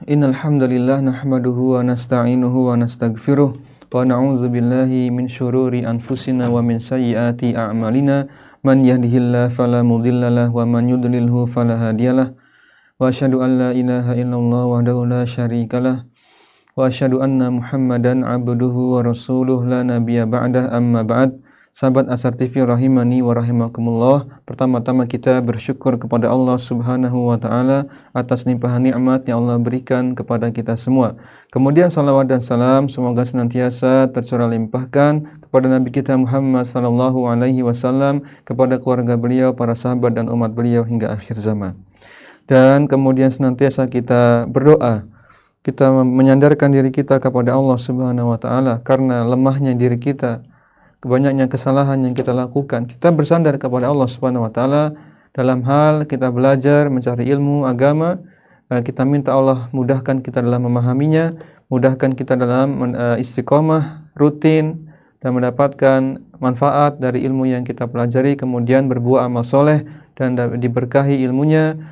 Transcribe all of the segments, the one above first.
Innal hamdalillah nahmaduhu wa nasta'inuhu wa nastaghfiruh wa na'udzu billahi min syururi anfusina wa min sayyiati a'malina man yahdihillahu fala mudhillalah wa man yudlilhu fala hadiyalah wa asyhadu an la ilaha illallah wahdahu la syarikalah wa asyhadu anna Muhammadan abduhu wa rasuluh la nabiyya ba'dah amma ba'd. Sahabat Asar TV rahimani wa rahimakumullah. Pertama-tama kita bersyukur kepada Allah Subhanahu wa taala atas limpahan nikmat yang Allah berikan kepada kita semua. Kemudian salawat dan salam semoga senantiasa tercurah limpahkan kepada Nabi kita Muhammad sallallahu alaihi wasallam, kepada keluarga beliau, para sahabat dan umat beliau hingga akhir zaman. Dan kemudian senantiasa kita berdoa, kita menyandarkan diri kita kepada Allah Subhanahu wa taala karena lemahnya diri kita, banyaknya kesalahan yang kita lakukan. Kita bersandar kepada Allah Subhanahu wa taala dalam hal kita belajar mencari ilmu agama. Kita minta Allah mudahkan kita dalam memahaminya, mudahkan kita dalam istiqomah rutin dan mendapatkan manfaat dari ilmu yang kita pelajari, kemudian berbuah amal soleh dan diberkahi ilmunya,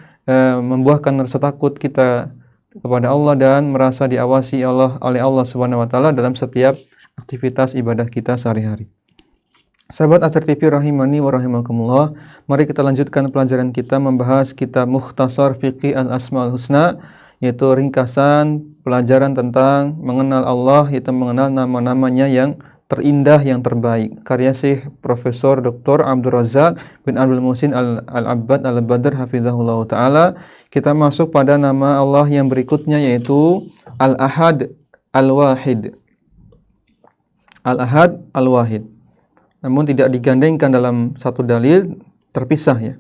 membuahkan rasa takut kita kepada Allah dan merasa diawasi oleh Allah Subhanahu wa taala dalam setiap aktivitas ibadah kita sehari-hari. Sahabat Asar TV rahimani wa rahimakumullah, mari kita lanjutkan pelajaran kita membahas kitab Mukhtasar Fiqih Al-Asmaul Husna, yaitu ringkasan pelajaran tentang mengenal Allah, yaitu mengenal nama-namanya yang terindah, yang terbaik, karya Syekh Profesor Dr. Abdul Razak bin Abdul Muhsin Al-Abbad Al-Badr hafizahullah ta'ala. Kita masuk pada nama Allah yang berikutnya, yaitu Al-Ahad Al-Wahid. Al-Ahad Al-Wahid, namun tidak digandengkan dalam satu dalil, terpisah ya.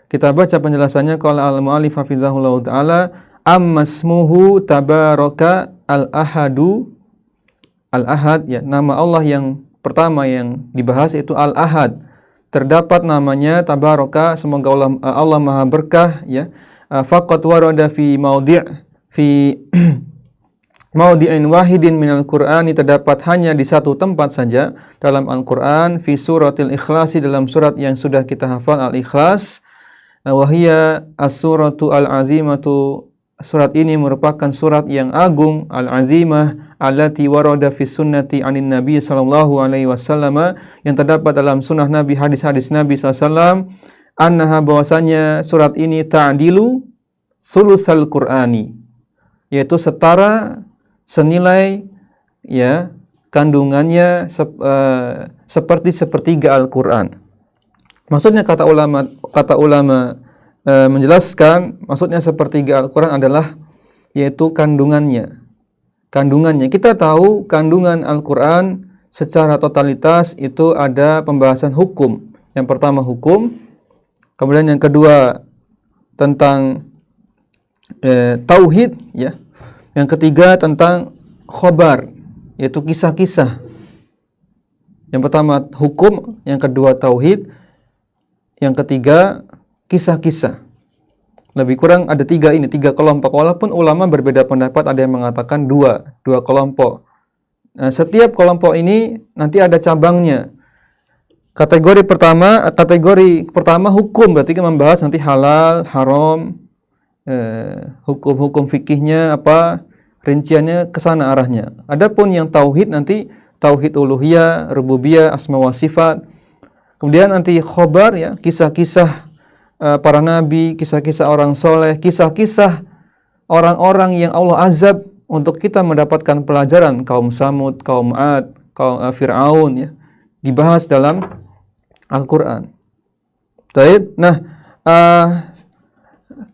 Kita baca penjelasannya. Qala al-mu'allif hafizahullah ta'ala, ammasmuhu tabaraka al-ahadu. Al-ahad ya, nama Allah yang pertama yang dibahas itu Al-Ahad. Terdapat namanya tabaraka, semoga Allah Maha berkah ya. Faqat warada fi Maudi'in wahidin minal Qur'ani, terdapat hanya di satu tempat saja dalam Al-Qur'an, fi suratil Ikhlasi, dalam surat yang sudah kita hafal Al-Ikhlas. Wahia as-suratu al-azimatu, surat ini merupakan surat yang agung, al-azimah, allati warada fi sunnati anin nabi sallallahu alaihi wasallam, yang terdapat dalam sunnah Nabi, hadis-hadis Nabi sallallahu, annaha, bahwasanya surat ini ta'dilu sulusal Qur'ani, yaitu setara, senilai ya kandungannya seperti sepertiga Al-Qur'an. Maksudnya kata ulama menjelaskan, maksudnya sepertiga Al-Qur'an adalah yaitu kandungannya. Kita tahu kandungan Al-Qur'an secara totalitas itu ada pembahasan hukum. Yang pertama hukum, kemudian yang kedua tentang tauhid ya. Yang ketiga tentang khobar, yaitu kisah-kisah. Yang pertama hukum, yang kedua tauhid, yang ketiga kisah-kisah. Lebih kurang ada tiga kelompok. Walaupun ulama berbeda pendapat, ada yang mengatakan dua kelompok. Nah, setiap kelompok ini nanti ada cabangnya. Kategori pertama hukum, berarti membahas nanti halal, haram, hukum-hukum fikihnya apa, rinciannya ke sana arahnya. Adapun yang tauhid nanti tauhid uluhiyah, rububiyah, asma wa sifat. Kemudian nanti khobar ya, kisah-kisah para nabi, kisah-kisah orang soleh, kisah-kisah orang-orang yang Allah azab untuk kita mendapatkan pelajaran, kaum Samud, kaum Ad, kaum Fir'aun ya, dibahas dalam Al-Qur'an. Baik. Nah,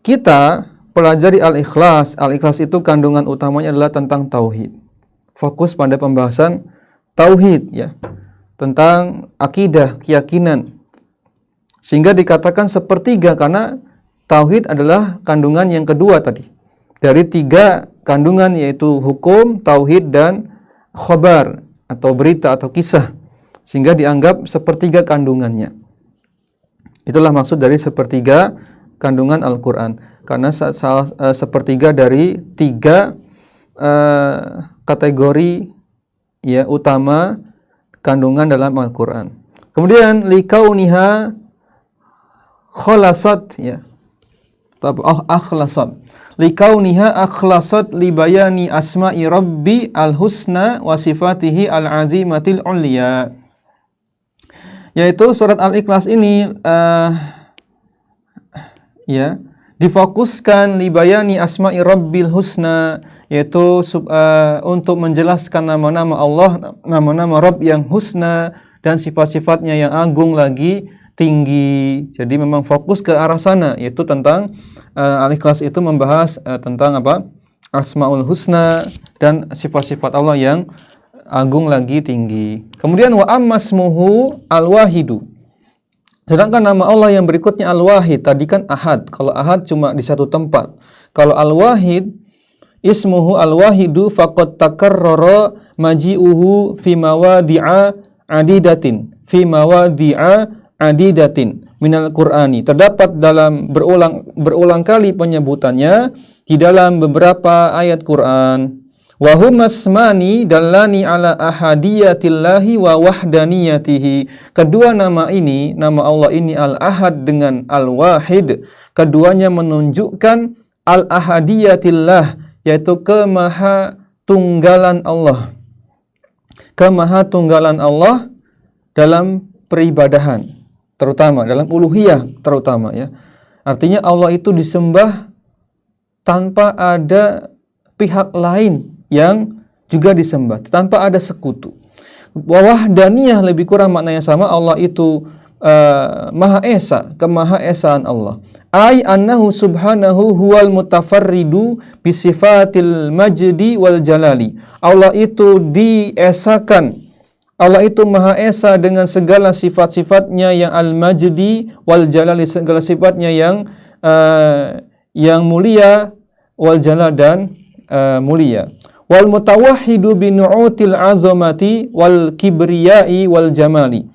kita pelajari Al-Ikhlas. Al-Ikhlas itu kandungan utamanya adalah tentang tauhid. Fokus pada pembahasan tauhid ya, tentang akidah, keyakinan. Sehingga dikatakan sepertiga karena tauhid adalah kandungan yang kedua tadi. Dari tiga kandungan, yaitu hukum, tauhid dan khobar atau berita atau kisah. Sehingga dianggap sepertiga kandungannya. Itulah maksud dari sepertiga kandungan Al-Qur'an. Karena sepertiga dari tiga kategori ya utama kandungan dalam Al-Qur'an. Kemudian likauniha khalasat ya. akhlasat. Likauniha akhlasat li bayani asma'i rabbi al-husna wa sifatihi al-azimatil ulya. Yaitu surat Al-Ikhlas ini difokuskan li bayani asma'i rabbil husna, yaitu untuk menjelaskan nama-nama Allah, nama-nama Rabb yang husna dan sifat-sifatnya yang agung lagi tinggi. Jadi memang fokus ke arah sana, yaitu tentang Al-Ikhlas itu membahas tentang apa? Asmaul husna dan sifat-sifat Allah yang agung lagi tinggi. Kemudian wa ammasmuhu al-wahidu. Sedangkan nama Allah yang berikutnya al-wahid, tadi kan ahad. Kalau ahad cuma di satu tempat. Kalau al-wahid, ismuhu al-wahidu faqad takarrara maji'uhu fi mawadi'a adidatin. Fi mawadi'a adidatin minal Qur'ani. Terdapat dalam berulang kali penyebutannya di dalam beberapa ayat Quran. Wa huma asmani dallani ala ahadiyatillahi wa wahdaniyatihi. Kedua nama ini, nama Allah ini Al-Ahad dengan Al-Wahid, keduanya menunjukkan al-ahadiyatillah, yaitu kemahatunggalan Allah. Kemahatunggalan Allah dalam peribadahan, terutama dalam uluhiyah terutama ya. Artinya Allah itu disembah tanpa ada pihak lain yang juga disembah, tanpa ada sekutu. Wahdaniyah lebih kurang maknanya sama, Allah itu Maha Esa, kemahaesaan Allah. Ai annahu subhanahu huwal mutafarridu bisifatil majdi wal jalali. Allah itu diesakan, Allah itu Maha Esa dengan segala sifat-sifatnya yang al-majdi wal jalali, segala sifatnya yang mulia, wal jalal dan mulia. Wal mutawahhidu bi nu'util azamati wal kibriyai wal jamali.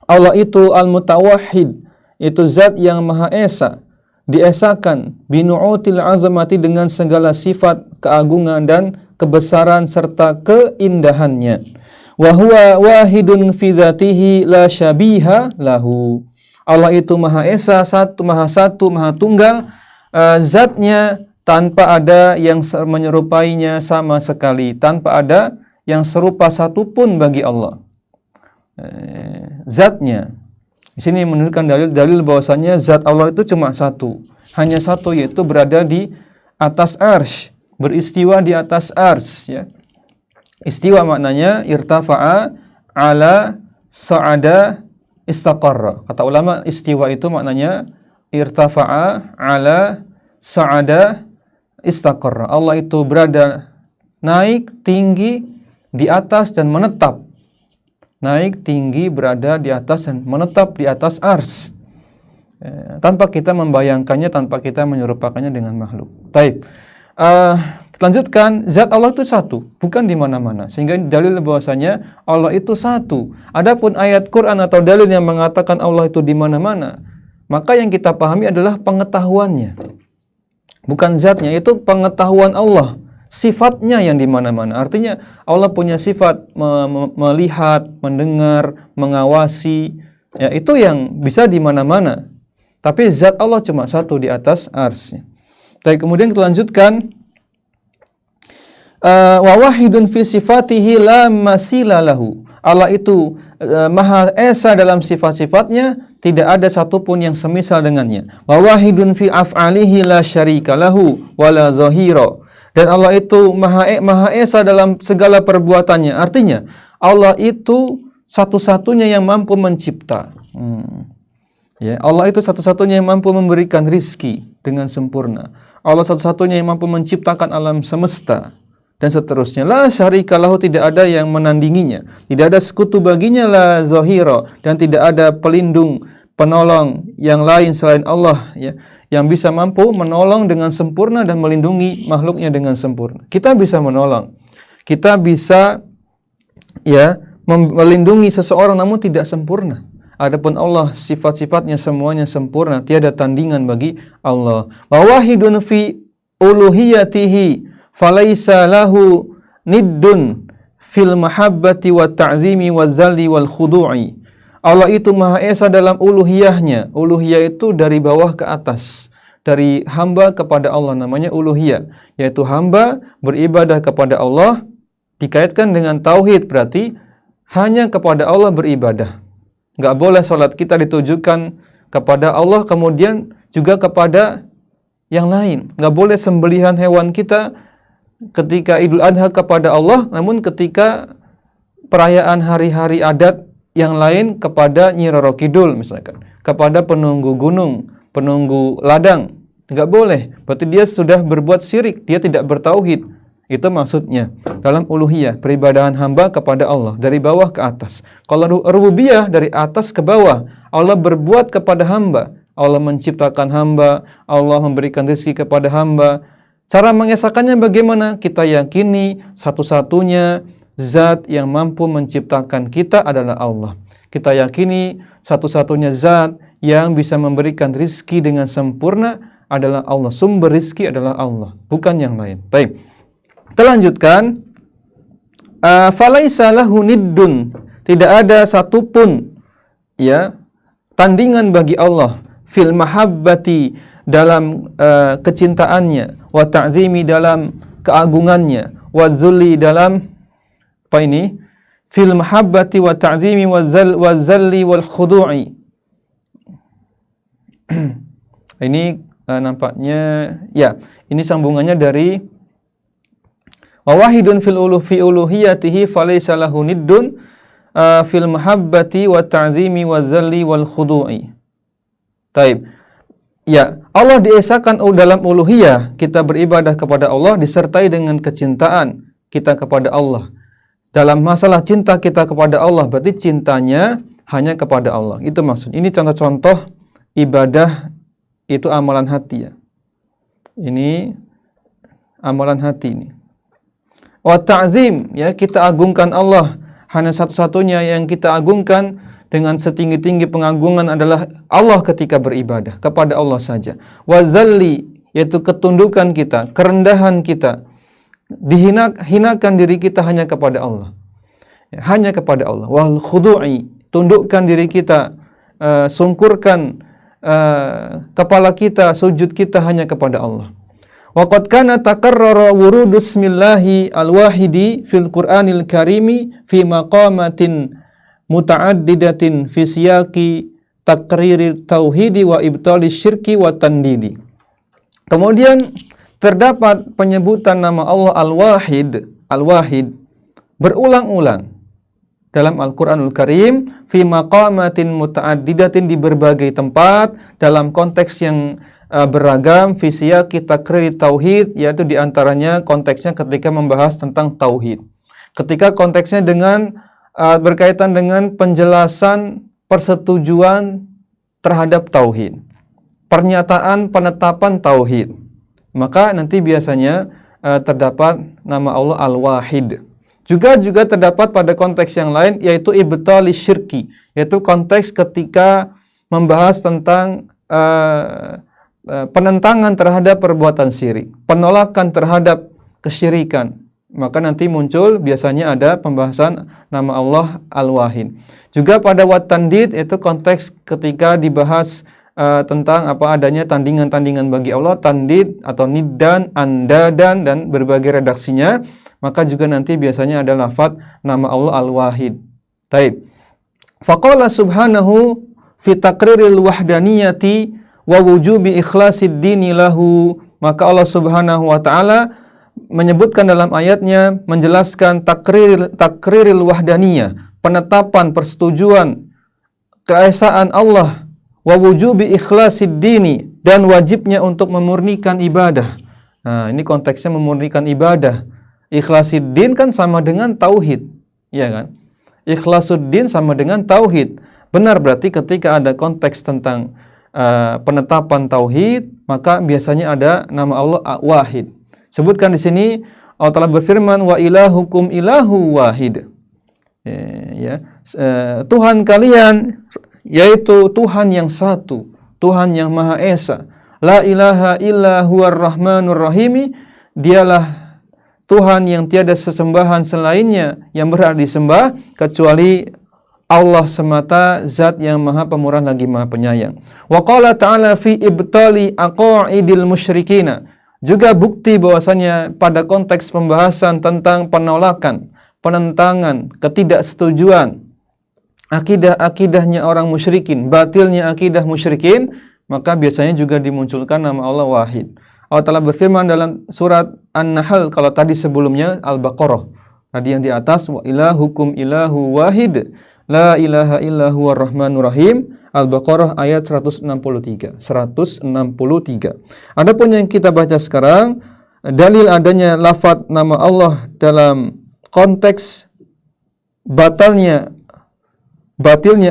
Allah itu al-mutawahhid, itu zat yang Maha Esa, diesakan bi nu'util azamati dengan segala sifat keagungan dan kebesaran serta keindahannya. Wa huwa wahidun fi dzatihi la syabiha lahu. Allah itu Maha Esa, Maha Satu, Maha Tunggal, zatnya tanpa ada yang menyerupainya sama sekali, tanpa ada yang serupa satupun bagi Allah. Zatnya. Di sini menunjukkan dalil bahwasanya zat Allah itu cuma satu, hanya satu, yaitu berada di atas arsy, beristiwa di atas arsy ya. Istiwa maknanya irtafa'a ala sa'ada istaqarra. Kata ulama, istiwa itu maknanya irtafa'a ala sa'ada istaqarra. Allah itu berada naik tinggi di atas dan menetap. Naik tinggi, berada di atas dan menetap di atas ars. Tanpa kita membayangkannya, tanpa kita menyerupakannya dengan makhluk. Taib. Kita lanjutkan, zat Allah itu satu, bukan di mana-mana. Sehingga dalil bahwasanya Allah itu satu. Adapun ayat Quran atau dalil yang mengatakan Allah itu di mana-mana, maka yang kita pahami adalah pengetahuannya. Bukan zatnya, itu pengetahuan Allah, sifatnya yang di mana-mana. Artinya Allah punya sifat melihat, mendengar, mengawasi, ya itu yang bisa di mana-mana. Tapi zat Allah cuma satu di atas arsy. Baik, kemudian kita lanjutkan, wa wahidun fi sifatihi la masila lahu. Allah itu Maha Esa dalam sifat-sifatnya, tidak ada satupun yang semisal dengannya. Wa wahidun fi af'alihi la syarika lahu wala zahira. Dan Allah itu Maha Esa dalam segala perbuatannya. Artinya Allah itu satu-satunya yang mampu mencipta. Ya, Allah itu satu-satunya yang mampu memberikan rizki dengan sempurna. Allah satu-satunya yang mampu menciptakan alam semesta dan seterusnya. La syarika lahu, tidak ada yang menandinginya, tidak ada sekutu baginya, la zahira, dan tidak ada pelindung, penolong yang lain selain Allah ya, yang bisa mampu menolong dengan sempurna dan melindungi makhluknya dengan sempurna. Kita bisa menolong, kita bisa ya melindungi seseorang, namun tidak sempurna. Adapun Allah, sifat-sifatnya semuanya sempurna, tiada tandingan bagi Allah. Wa wahidun fi uluhiyatihi falaisa lahu niddun fil mahabbati wa ta'zimi wa zalli wal khudu'i. Allah itu Maha Esa dalam uluhiyahnya. Uluhiyah itu dari bawah ke atas, dari hamba kepada Allah, namanya uluhiyah, yaitu hamba beribadah kepada Allah dikaitkan dengan tauhid, berarti hanya kepada Allah beribadah. Nggak boleh sholat kita ditujukan kepada Allah kemudian juga kepada yang lain. Nggak boleh sembelihan hewan kita ketika Idul Adha kepada Allah, namun ketika perayaan hari-hari adat yang lain kepada Nyi Roro Kidul misalkan, kepada penunggu gunung, penunggu ladang. Nggak boleh, berarti dia sudah berbuat syirik, dia tidak bertauhid. Itu maksudnya dalam uluhiyah, peribadahan hamba kepada Allah dari bawah ke atas. Kalau rububiyah dari atas ke bawah, Allah berbuat kepada hamba, Allah menciptakan hamba, Allah memberikan rezeki kepada hamba. Cara mengesahkannya bagaimana? Kita yakini satu-satunya zat yang mampu menciptakan kita adalah Allah. Kita yakini satu-satunya zat yang bisa memberikan rizki dengan sempurna adalah Allah. Sumber rizki adalah Allah, bukan yang lain. Baik, kita lanjutkan. Falaisa lahu niddun, tidak ada satupun ya tandingan bagi Allah fil mahabbati, dalam kecintaannya, wa ta'zimi, dalam keagungannya, wa dzulli, dalam apa ini? Fil mahabbati wa ta'zimi wa zalli wal khudu'i. Ini nampaknya ya, ini sambungannya dari wa wahidun fi uluhiyatihi falaysa lahu niddun fil mahabbati wa ta'zimi wa zalli wal khudu'i. Taib. Ya, Allah diesakan dalam uluhiyah, kita beribadah kepada Allah disertai dengan kecintaan kita kepada Allah. Dalam masalah cinta kita kepada Allah, berarti cintanya hanya kepada Allah. Itu maksud. Ini contoh-contoh ibadah, itu amalan hati ya. Ini amalan hati ini. Wa ta'zim, ya, kita agungkan Allah. Hanya satu-satunya yang kita agungkan dengan setinggi-tinggi pengagungan adalah Allah ketika beribadah kepada Allah saja. Wa zalli, yaitu ketundukan kita, kerendahan kita, hinakan diri kita hanya kepada Allah, ya, hanya kepada Allah. Wal khudu'i, tundukkan diri kita, sungkurkan kepala kita, sujud kita hanya kepada Allah. Wa qad kana takarrara wurudus millahi al-wahidi fil Qur'anil Karimi fi maqamatin muta'addidatin fi siyaqi takriri tauhidi wa ibtali syirki wa tandidi. Kemudian terdapat penyebutan nama Allah Al-Wahid berulang-ulang dalam Al-Qur'anul Karim fi maqamatin muta'addidatin, di berbagai tempat dalam konteks yang beragam, fi siyaqi takriri tauhid, yaitu diantaranya konteksnya ketika membahas tentang tauhid, ketika konteksnya dengan berkaitan dengan penjelasan persetujuan terhadap tauhid, pernyataan penetapan tauhid, maka nanti biasanya terdapat nama Allah Al-Wahid. Juga terdapat pada konteks yang lain, yaitu ibtali syirki, yaitu konteks ketika membahas tentang penentangan terhadap perbuatan syirik, penolakan terhadap kesyirikan. Maka nanti muncul biasanya ada pembahasan nama Allah Al-Wahid. Juga pada wat-tandid, itu konteks ketika dibahas tentang apa adanya tandingan-tandingan bagi Allah, tandid atau niddan, andadan, dan berbagai redaksinya. Maka juga nanti biasanya ada lafadz nama Allah Al-Wahid. Taib. Faqala subhanahu fi taqriril wahdaniyati wa wujubi ikhlasid dini lahu. Maka Allah Subhanahu wa taala menyebutkan dalam ayatnya, menjelaskan takriril wahdaniyah, penetapan persetujuan keesaan Allah, wa wujubi ikhlasid dini, dan wajibnya untuk memurnikan ibadah. Nah, ini konteksnya memurnikan ibadah. Ikhlasid din kan sama dengan tauhid, ya kan? Ikhlasuddin sama dengan tauhid. Benar, berarti ketika ada konteks tentang penetapan tauhid, maka biasanya ada nama Allah Wahid. Sebutkan di sini Allah Ta'ala berfirman, wa ilahukum ilahu wahid. Tuhan kalian yaitu Tuhan yang satu, Tuhan yang Maha Esa. La ilaha illa huwar rahmanur rahimi. Dialah Tuhan yang tiada sesembahan selainnya yang berhak disembah kecuali Allah semata zat yang maha pemurah lagi maha penyayang. Wa qala ta'ala fi ibtali aqaidil musyrikina. Juga bukti bahwasanya pada konteks pembahasan tentang penolakan, penentangan, ketidaksetujuan akidah-akidahnya orang musyrikin, batilnya akidah musyrikin, maka biasanya juga dimunculkan nama Allah Wahid. Allah Ta'ala berfirman dalam surat An-Nahl, kalau tadi sebelumnya Al-Baqarah, tadi yang di atas, wa ilahukum ilahu wahid la ilaha illa huwa rahmanur rahim. Al-Baqarah ayat 163. Adapun yang kita baca sekarang, dalil adanya lafaz nama Allah dalam konteks batilnya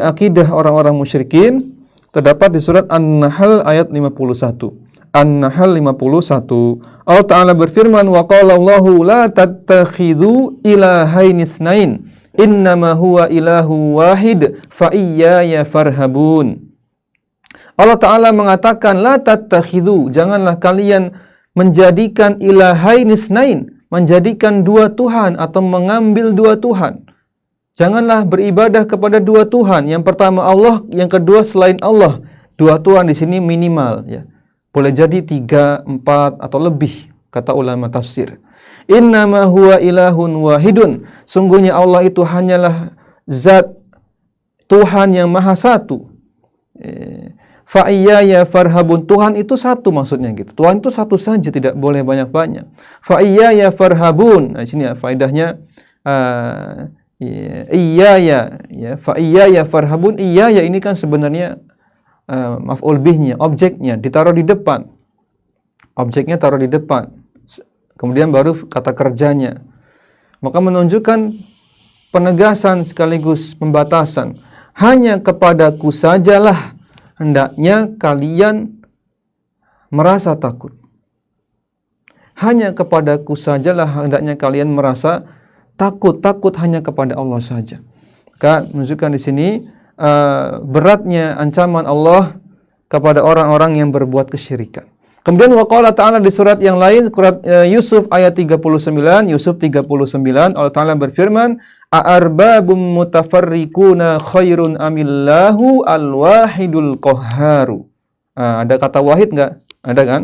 akidah orang-orang musyrikin terdapat di surat An-Nahl ayat 51. An-Nahl 51. Allah Ta'ala berfirman, wa qala Allahu la tattakhidhu ilahaini itsnain innama huwa ilahu wahid fa iyaya farhabun. Allah Ta'ala mengatakan, la tattakhidhu, janganlah kalian menjadikan ilahaini itsnain, menjadikan dua Tuhan atau mengambil dua Tuhan. Janganlah beribadah kepada dua Tuhan. Yang pertama Allah, yang kedua selain Allah. Dua Tuhan di sini minimal, ya. Boleh jadi 3, 4 atau lebih, kata ulama tafsir. Innama huwa ilahun wahidun. Sungguhnya Allah itu hanyalah zat Tuhan yang maha satu. Fa iyaya farhabun. Tuhan itu satu maksudnya gitu. Tuhan itu satu saja, tidak boleh banyak-banyak. Fa iyaya farhabun. Nah, sini ya faedahnya iyaya, ya. Fa iyaya farhabun. Iyaya ini kan sebenarnya maf'ul bihnya, objeknya ditaruh di depan. Objeknya taruh di depan. Kemudian baru kata kerjanya. Maka menunjukkan penegasan sekaligus pembatasan. Hanya kepadaku sajalah hendaknya kalian merasa takut. Hanya kepadaku sajalah hendaknya kalian merasa takut. Takut hanya kepada Allah saja. Maka menunjukkan di sini beratnya ancaman Allah kepada orang-orang yang berbuat kesyirikan. Kemudian waqala ta'ala di surat yang lain, surat Yusuf ayat 39, Yusuf 39, Allah Ta'ala berfirman, a'arbabum mutafarriquna khairun amillahu al-wahidul qahharu. Ada kata wahid enggak? Ada kan?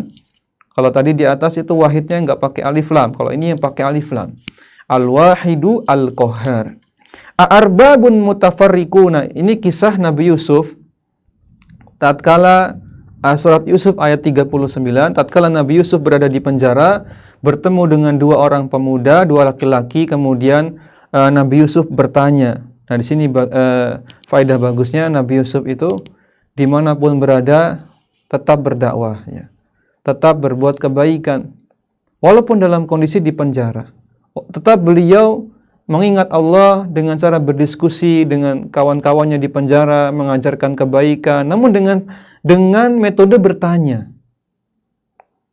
Kalau tadi di atas itu wahidnya enggak pakai alif lam, kalau ini yang pakai alif lam. Al-wahidu al-qahhar. A'arbabun mutafarriquna. Ini kisah Nabi Yusuf tatkala surat Yusuf ayat 39, tatkala Nabi Yusuf berada di penjara, bertemu dengan dua orang pemuda, dua laki-laki, kemudian Nabi Yusuf bertanya. Nah, di sini faedah bagusnya Nabi Yusuf itu dimanapun berada tetap berdakwah, ya. Tetap berbuat kebaikan walaupun dalam kondisi di penjara. Tetap beliau mengingat Allah dengan cara berdiskusi dengan kawan-kawannya di penjara, mengajarkan kebaikan, namun dengan metode bertanya.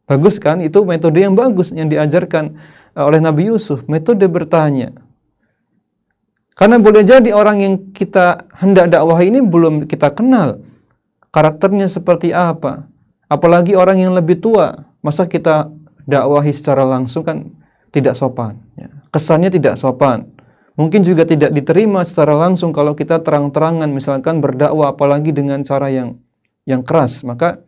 Bagus kan? Itu metode yang bagus yang diajarkan oleh Nabi Yusuf, metode bertanya. Karena boleh jadi orang yang kita hendak dakwah ini belum kita kenal karakternya seperti apa. Apalagi orang yang lebih tua, masa kita dakwahi secara langsung kan tidak sopan, ya. Kesannya tidak sopan. Mungkin juga tidak diterima secara langsung kalau kita terang-terangan misalkan berdakwah, apalagi dengan cara yang keras, maka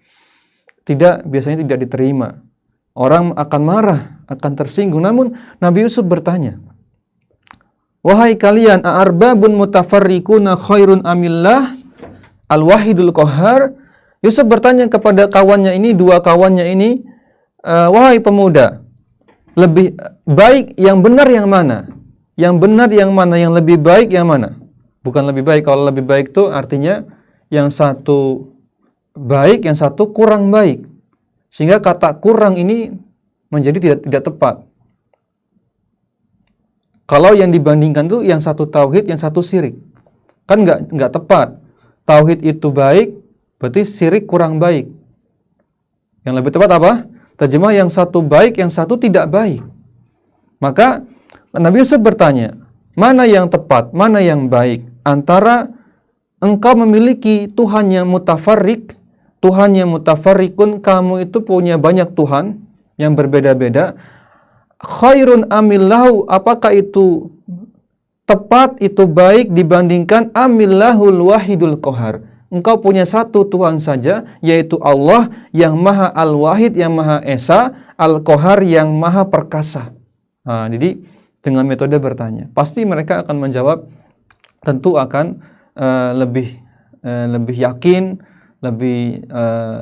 biasanya tidak diterima. Orang akan marah, akan tersinggung. Namun Nabi Yusuf bertanya, wahai kalian, a'arbabun mutafarriquna khairun amillah al-wahidul qahhar. Yusuf bertanya kepada kawannya ini, dua kawannya ini, wahai pemuda, lebih baik yang benar yang mana? Yang benar yang mana? Yang lebih baik yang mana? Bukan lebih baik. Kalau lebih baik itu artinya yang satu baik, yang satu kurang baik. Sehingga kata kurang ini menjadi tidak tepat. Kalau yang dibandingkan itu yang satu tauhid, yang satu syirik. Kan nggak tepat. Tauhid itu baik, berarti syirik kurang baik. Yang lebih tepat apa? Terjemah yang satu baik, yang satu tidak baik. Maka Nabi Yusuf bertanya, mana yang tepat, mana yang baik antara engkau memiliki Tuhan yang mutafarrik, Tuhan yang mutafarrikun, kamu itu punya banyak Tuhan yang berbeda-beda. Khairun amillahu, apakah itu tepat itu baik dibandingkan amillahul wahidul qahar. Engkau punya satu Tuhan saja, yaitu Allah yang Maha Al-Wahid, yang Maha Esa, Al-Qahar yang Maha Perkasa. Nah, jadi dengan metode bertanya, pasti mereka akan menjawab, tentu akan lebih yakin, lebih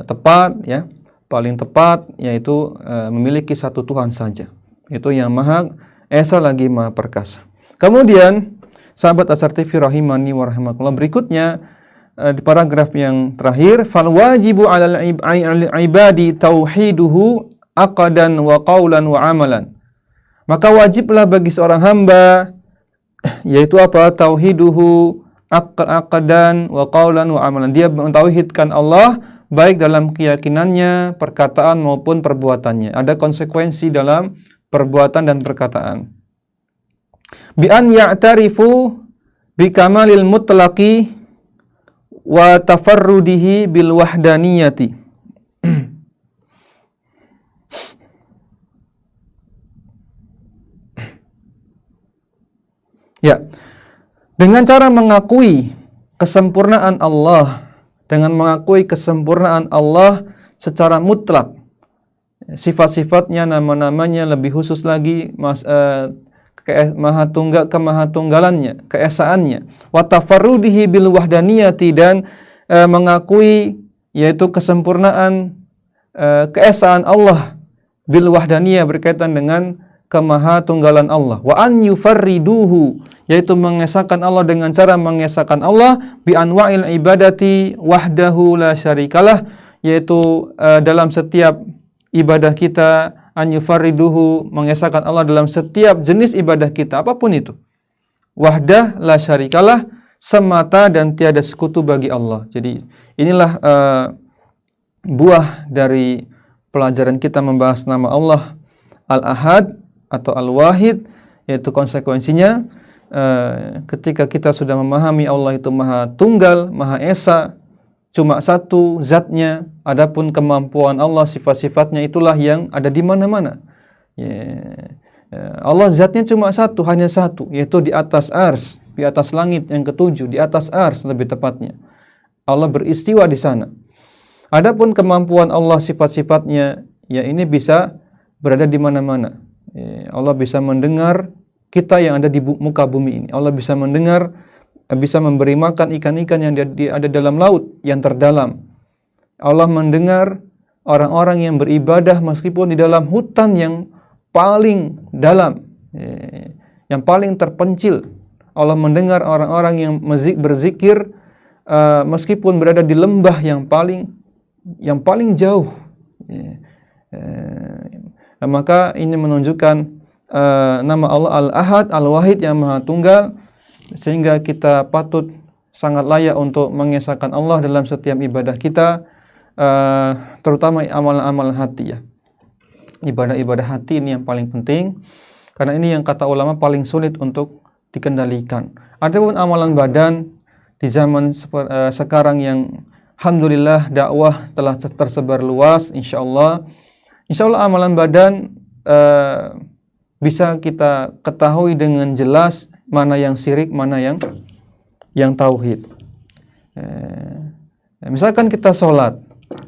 tepat, ya, paling tepat, yaitu memiliki satu Tuhan saja, itu yang Maha Esa lagi Maha Perkasa. Kemudian sahabat Azhar TV rahimani wa rahimakumullah, berikutnya di paragraf yang terakhir, fal wajibu 'alal ibadi tauhiduhu aqdan wa qaulan wa amalan. Maka wajiblah bagi seorang hamba, yaitu apa? Tauhiduhu aqdan wa qaulan wa amalan. Dia mentauhidkan Allah baik dalam keyakinannya, perkataan maupun perbuatannya. Ada konsekuensi dalam perbuatan dan perkataan. Bi an ya'tarifu bi kamalil mutlaqi wa tafarrudihi bil wahdaniyati. Ya, dengan cara mengakui kesempurnaan Allah, dengan mengakui kesempurnaan Allah secara mutlak, sifat-sifatnya, nama-namanya, lebih khusus lagi kemahatunggalannya, keesaannya, wa tafarrudihi bil wahdaniyati, dan mengakui yaitu kesempurnaan keesaan Allah bil wahdaniyah, berkaitan dengan kemahatunggalan Allah. Wa an yufarriduhu, yaitu mengesahkan Allah dengan cara mengesahkan Allah bi anwa'il ibadati wahdahu la syarikalah, yaitu dalam setiap ibadah kita, an yufarriduhu, mengesahkan Allah dalam setiap jenis ibadah kita, apapun itu. Wahdah la syarikalah, semata dan tiada sekutu bagi Allah. Jadi inilah buah dari pelajaran kita membahas nama Allah Al-Ahad atau Al-Wahid, yaitu konsekuensinya ketika kita sudah memahami Allah itu Maha Tunggal, Maha Esa, cuma satu zatnya, adapun kemampuan Allah, sifat-sifatnya itulah yang ada di mana-mana. Allah zatnya cuma satu, hanya satu, yaitu di atas ars, di atas langit yang ketujuh, di atas ars lebih tepatnya. Allah beristiwa di sana. Adapun kemampuan Allah, sifat-sifatnya, ya ini bisa berada di mana-mana. Allah bisa mendengar kita yang ada di muka bumi ini. Allah bisa mendengar, bisa memberi makan ikan-ikan yang ada dalam laut yang terdalam. Allah mendengar orang-orang yang beribadah meskipun di dalam hutan yang paling dalam, yang paling terpencil. Allah mendengar orang-orang yang berzikir meskipun berada di lembah yang paling jauh. Maka ini menunjukkan nama Allah Al-Ahad, Al-Wahid yang Maha Tunggal, sehingga kita patut sangat layak untuk mengesahkan Allah dalam setiap ibadah kita, terutama amalan-amalan hati, ya. Ibadah-ibadah hati ini yang paling penting, karena ini yang kata ulama paling sulit untuk dikendalikan. Adapun amalan badan di zaman sekarang yang alhamdulillah dakwah telah tersebar luas, insya Allah amalan badan bisa kita ketahui dengan jelas mana yang syirik, mana yang tauhid. Misalkan kita sholat,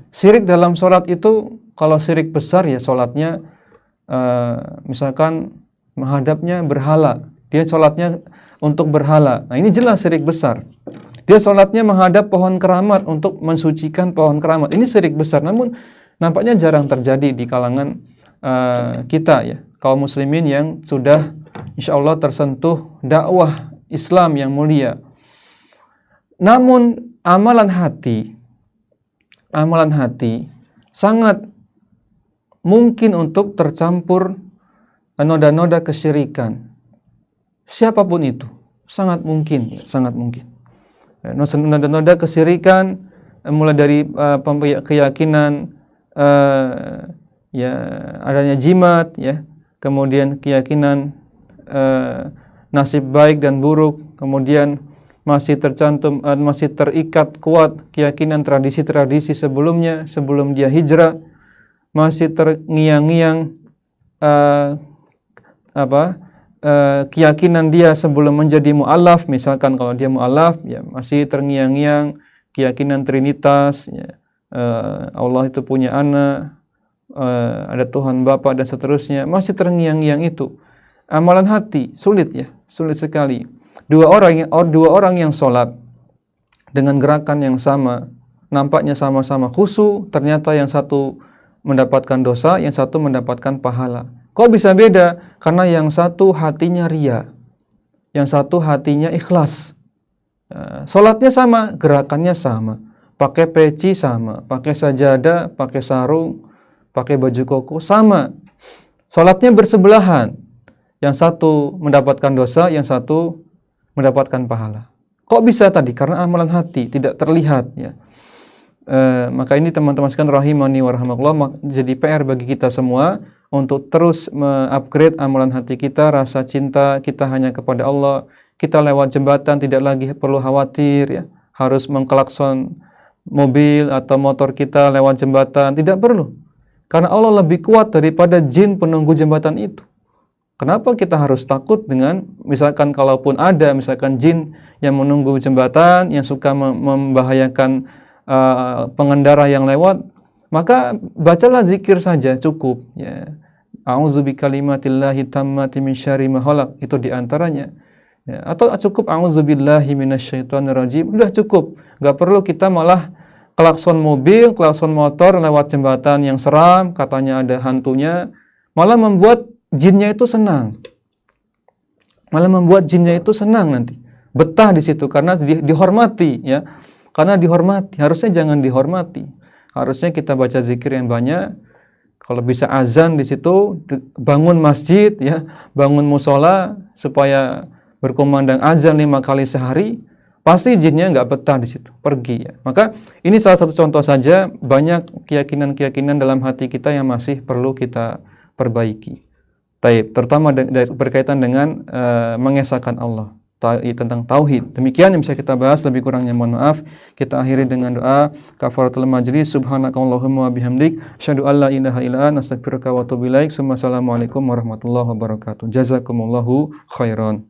syirik dalam sholat itu, kalau syirik besar ya sholatnya misalkan menghadapnya berhala, dia sholatnya untuk berhala. Nah ini jelas syirik besar. Dia sholatnya menghadap pohon keramat untuk mensucikan pohon keramat. Ini syirik besar, namun nampaknya jarang terjadi di kalangan kita, ya, kaum muslimin yang sudah insya Allah tersentuh dakwah Islam yang mulia. Namun amalan hati sangat mungkin untuk tercampur noda-noda kesyirikan. Siapapun itu, sangat mungkin. Noda-noda kesyirikan mulai dari keyakinan adanya jimat, ya, kemudian keyakinan nasib baik dan buruk, kemudian masih terikat kuat keyakinan tradisi-tradisi sebelumnya, sebelum dia hijrah, masih terngiang-ngiang keyakinan dia sebelum menjadi mu'alaf, misalkan kalau dia mu'alaf ya masih terngiang-ngiang keyakinan Trinitas ya, Allah itu punya anak, ada Tuhan Bapa dan seterusnya, masih terngiang-ngiang itu. Amalan hati sulit ya, sulit sekali. Dua orang yang sholat dengan gerakan yang sama, nampaknya sama-sama khusyuk, ternyata yang satu mendapatkan dosa, yang satu mendapatkan pahala. Kok bisa beda? Karena yang satu hatinya ria, yang satu hatinya ikhlas. Sholatnya sama, gerakannya sama, pakai peci sama, pakai sajadah, pakai sarung, pakai baju koko sama. Sholatnya bersebelahan, yang satu mendapatkan dosa, yang satu mendapatkan pahala. Kok bisa tadi? Karena amalan hati tidak terlihat ya. Maka ini teman-teman sekalian rahimani wa rahimakumullah, jadi PR bagi kita semua untuk terus mengupgrade amalan hati kita, rasa cinta kita hanya kepada Allah. Kita lewat jembatan tidak lagi perlu khawatir ya, harus mengklakson mobil atau motor kita lewat jembatan, tidak perlu. Karena Allah lebih kuat daripada jin penunggu jembatan itu. Kenapa kita harus takut dengan, misalkan kalaupun ada misalkan jin yang menunggu jembatan, yang suka membahayakan pengendara yang lewat, maka bacalah zikir saja cukup ya. A'udzu bikalimatillahi tammati min syarri ma khalaq, itu diantaranya ya. Atau cukup a'udzu billahi minasyaitonir rajim, udah cukup. Gak perlu kita malah klakson mobil, klakson motor lewat jembatan yang seram, katanya ada hantunya, malah membuat jinnya itu senang. Malah membuat jinnya itu senang nanti. Betah di situ karena dihormati ya. Karena dihormati, harusnya jangan dihormati. Harusnya kita baca zikir yang banyak. Kalau bisa azan di situ, bangun masjid ya, bangun musola supaya berkumandang azan 5 kali sehari. Pasti jinnya nggak betah di situ, pergi ya. Maka ini salah satu contoh saja, banyak keyakinan-keyakinan dalam hati kita yang masih perlu kita perbaiki. Terutama berkaitan dengan mengesahkan Allah, tentang tauhid. Demikian yang bisa kita bahas, lebih kurangnya mohon maaf. Kita akhiri dengan doa kafaratul majlis. Subhanakallahumma wa bihamdik, asyhadu an la ilaha illa anta, astaghfiruka wa atubu ilaik. Assalamualaikum warahmatullahi wabarakatuh. Jazakumullahu khairan.